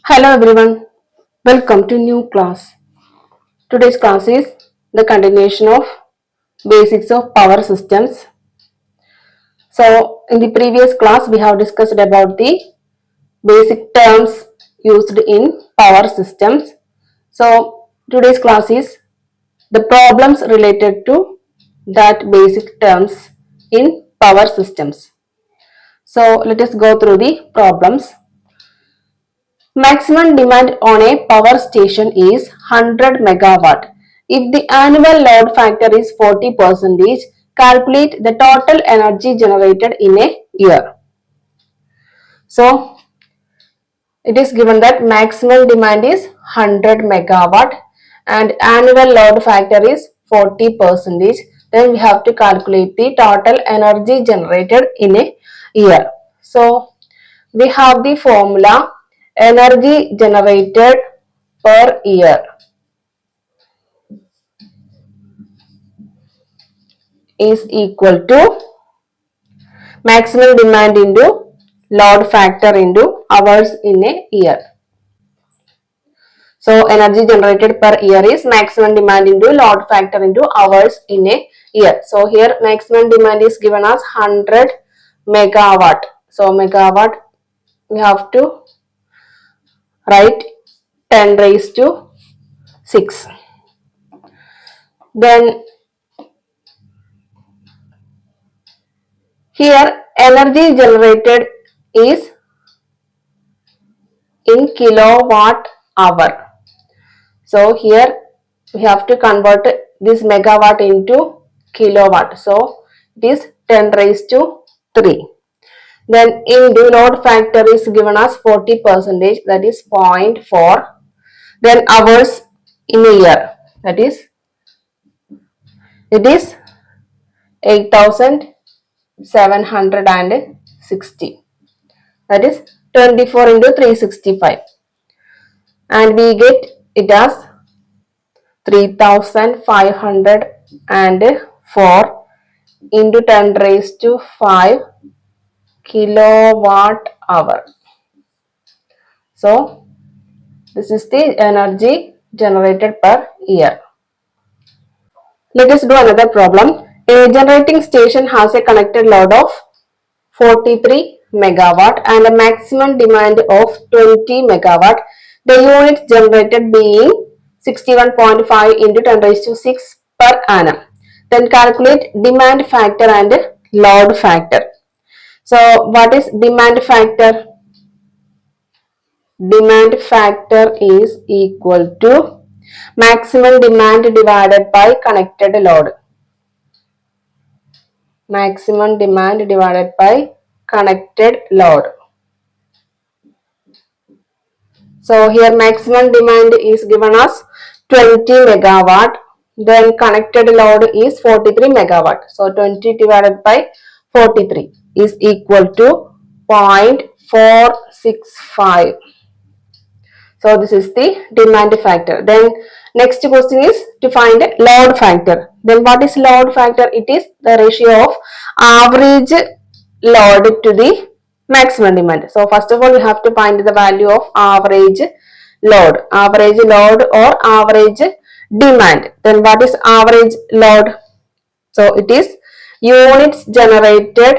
Hello everyone, welcome to new class. Today's class is the continuation of basics of power systems. So in the previous class we have discussed about the basic terms used in power systems. So today's class is the problems related to that basic terms in power systems. So let us go through the problems. Maximum demand on a power station is 100 megawatt. If the annual load factor is 40%, calculate the total energy generated in a year. So, it is given that maximum demand is 100 megawatt and annual load factor is 40%. Then we have to calculate the total energy generated in a year. So, we have the formula energy generated per year is equal to maximum demand into load factor into hours in a year. So energy generated per year is maximum demand into load factor into hours in a year. So here maximum demand is given as 100 megawatt. So megawatt we have to write 10 raised to 6. Then here energy generated is in kilowatt hour. So here we have to convert this megawatt into kilowatt. So it is 10 raised to 3. Then into load factor is given as 40%, that is 0.4. Then hours in a year, that is it is 8760. That is 24 into 365. And we get it as 3504 into 10 raised to 5 kilowatt hour. So this is the energy generated per year. Let us do another problem. A generating station has a connected load of 43 megawatt and a maximum demand of 20 megawatt. The units generated being 61.5 into 10 raised to 6 per annum. Then calculate demand factor and load factor. So what is demand factor? Demand factor is equal to maximum demand divided by connected load. Maximum demand divided by connected load. So here maximum demand is given as 20 megawatt. Then connected load is 43 megawatt. So 20 divided by 43 is equal to 0.465. So this is the demand factor. Then next question is to find load factor. Then what is load factor? It is the ratio of average load to the maximum demand. So first of all we have to find the value of average load or average demand. Then what is average load? So it is units generated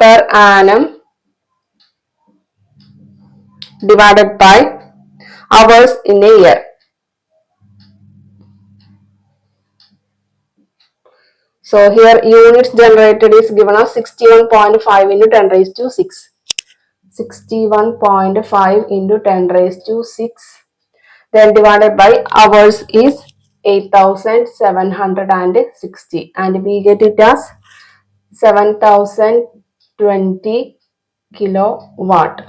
per annum divided by hours in a year. So here units generated is given as 61.5 into 10 raised to 6. 61.5 into 10 raised to 6. Then divided by hours is 8760 and we get it as 7020 kilowatt.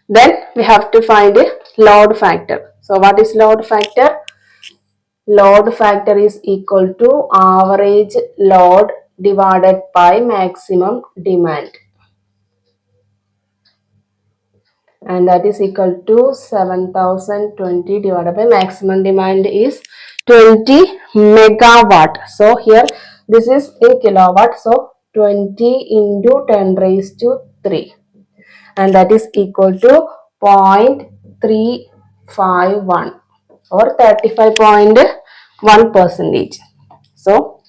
Then we have to find a load factor. So what is load factor? Load factor is equal to average load divided by maximum demand. And that is equal to 7020 divided by maximum demand is 20 megawatt. So here this is in kilowatt. So 20 into 10 raised to 3, and that is equal to 0.351 or 35.1 percentage. So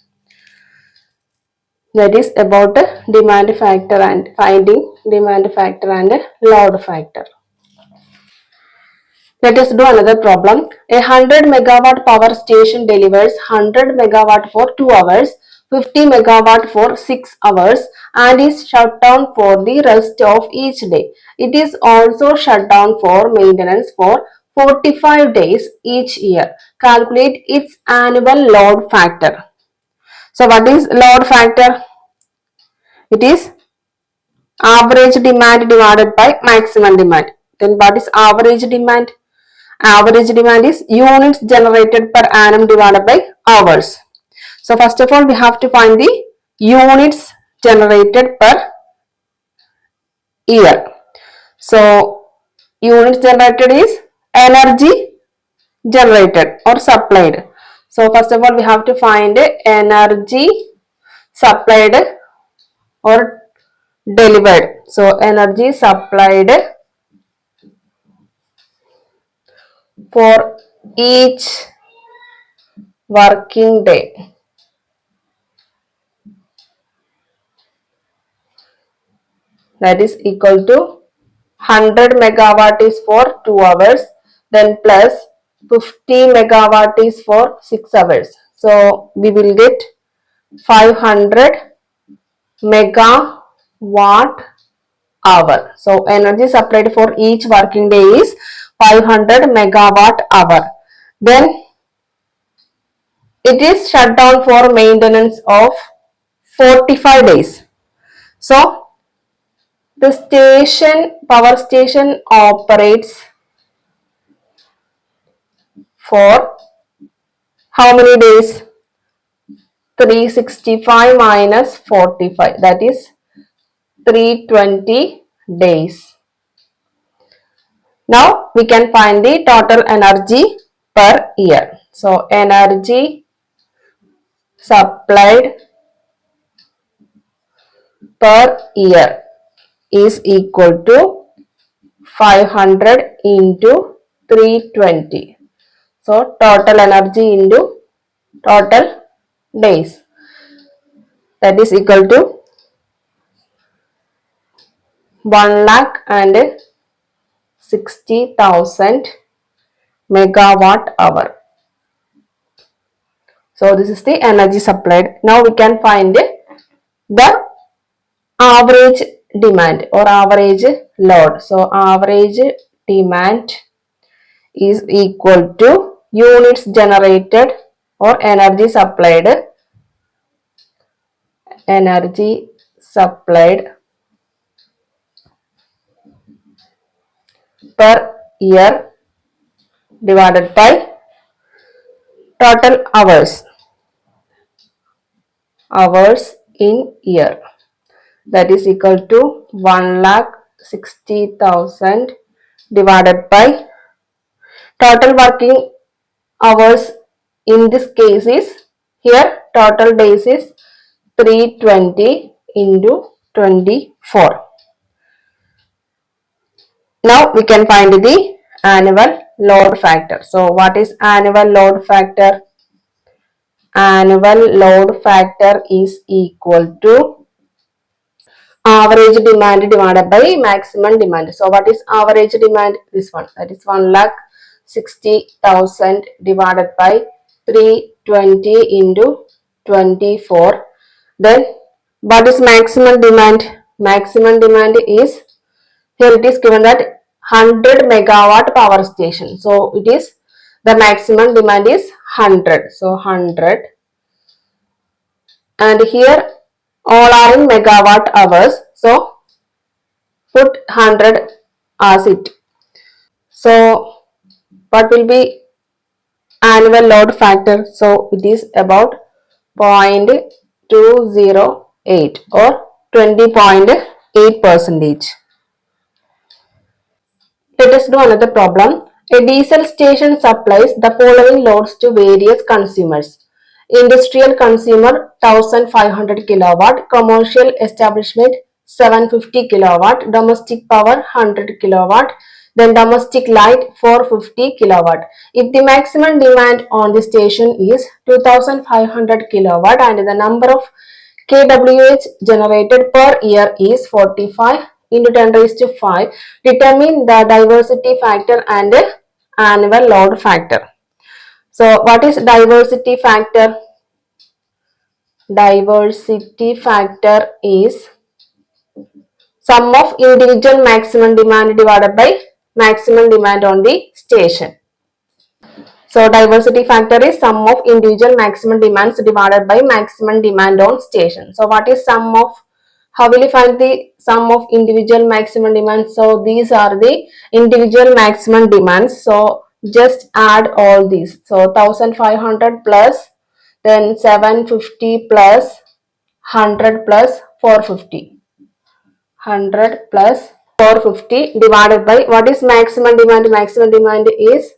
that is about demand factor and finding demand factor and load factor. Let us do another problem. A 100 megawatt power station delivers 100 megawatt for 2 hours, 50 megawatt for 6 hours, and is shut down for the rest of each day. It is also shut down for maintenance for 45 days each year. Calculate its annual load factor. So what is load factor? It is average demand divided by maximum demand. Then what is average demand? Average demand is units generated per annum divided by hours. So first of all, we have to find the units generated per year. So units generated is energy generated or supplied. So first of all, we have to find energy supplied or delivered. So energy supplied for each working day. That is equal to 100 megawatt is for 2 hours, then plus 50 megawatt is for 6 hours. So we will get 500 megawatt hour. So energy supplied for each working day is 500 megawatt hour. Then it is shut down for maintenance of 45 days. So the power station operates for how many days? 365 minus 45, that is 320 days. Now we can find the total energy per year. So energy supplied per year is equal to 500 into 320. So total energy into total days, that is equal to 1,60,000 megawatt hour. So this is the energy supplied. Now we can find the average demand or average load. So average demand is equal to units generated or energy supplied per year divided by total hours in year, that is equal to 1,60,000 divided by total working hours. In this case is here total days is 320 into 24. Now we can find the annual load factor. So what is annual load factor? Annual load factor is equal to average demand divided by maximum demand. So what is average demand? This one, that is 1,60,000 divided by 320 into 24. Then what is maximum demand? Maximum demand is, here it is given that 100 megawatt power station. So it is, the maximum demand is 100. So 100, and here all are in megawatt hours. So put 100 as it. So what will be annual load factor? So it is about 0.208 or 20.8 percentage. Let us do another problem. A diesel station supplies the following loads to various consumers. Industrial consumer 1500 kilowatt, commercial establishment 750 kilowatt, domestic power 100 kilowatt, then domestic light 450 kilowatt. If the maximum demand on the station is 2500 kilowatt and the number of kWh generated per year is 45 into 10 raised to 5, determine the diversity factor and annual load factor. So what is diversity factor? Diversity factor is sum of individual maximum demand divided by maximum demand on the station. So diversity factor is sum of individual maximum demands divided by maximum demand on station. So what is sum of, how will you find the sum of individual maximum demands? So these are the individual maximum demands. So just add all these. So 1500 plus then 750 plus 100 plus 450. 100 plus 450 divided by what is maximum demand? Maximum demand is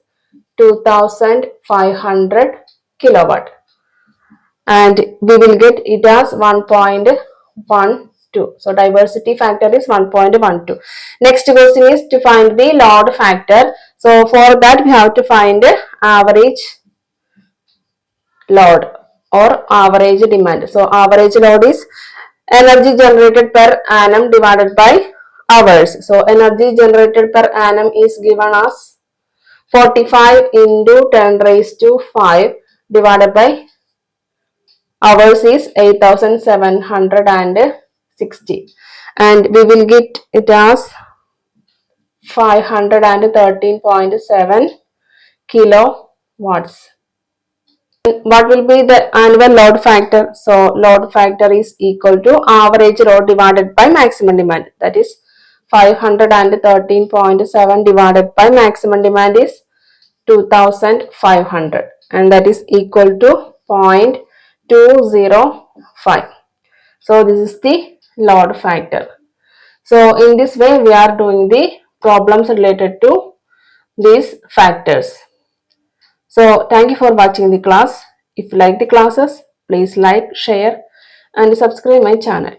2500 kilowatt and we will get it as 1.12. So diversity factor is 1.12. Next question is to find the load factor. So for that we have to find average load or average demand. So average load is energy generated per annum divided by hours. So energy generated per annum is given as 45 into 10 raised to 5 divided by hours is 8760 and we will get it as 513.7 kilowatts. What will be the annual load factor? So load factor is equal to average load divided by maximum demand, that is 513.7 divided by maximum demand is 2500 and that is equal to 0.205. So this is the load factor. So in this way we are doing the problems related to these factors. So thank you for watching the class. If you like the classes, please like, share and subscribe my channel.